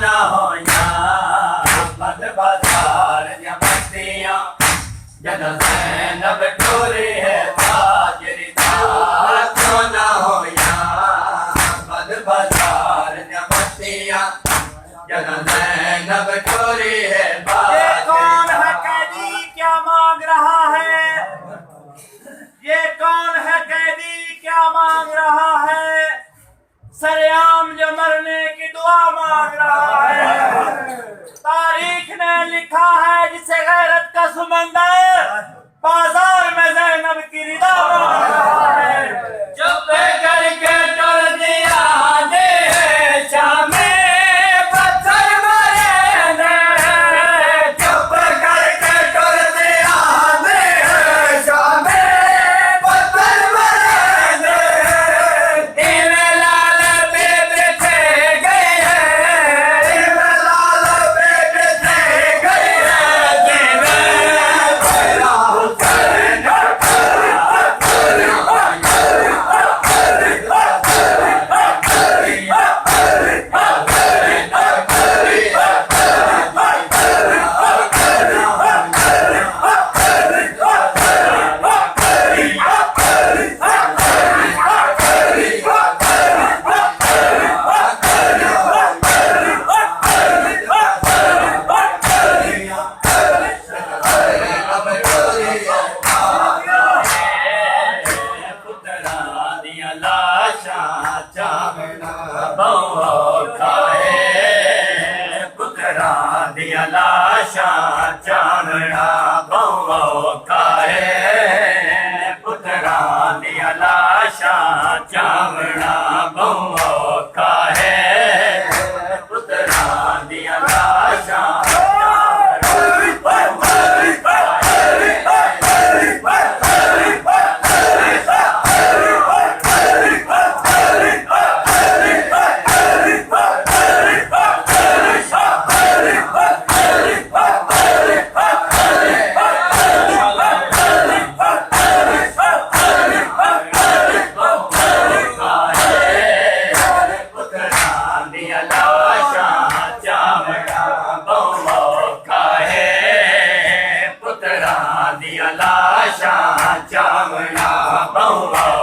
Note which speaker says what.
Speaker 1: ना होया मद बाजार या बस्तियां जन ज़ैनब टोरी है ताजरी क्यों ना होया मद बाजार या बस्तियां जन ज़ैनब टोरी है।
Speaker 2: ये कौन है कैदी क्या मांग रहा है? ये कौन है कैदी क्या मांग रहा है? सरेआम जो मरने की दुआ मांग रहा है। तारीख ने लिखा है जिसे गैरत का समंदर बाजार में ज़ैनब की रिदा मांग रहा है।
Speaker 1: चुप करके टोर दिया दे शामे पत्थर मरेंगे। चुप करके टोर दिया दे शामे पत्थर मरेंगे। तेरे लाल पे बैठे गए हैं, तेरे लाल पे बैठे गए हैं। तेरा हुसैन लाशा चावड़ा बहु खाए पुतरा दिया लाशा चावड़ा बहु खाए पुतरा दिया लाशा लाशा चावड़ा बहु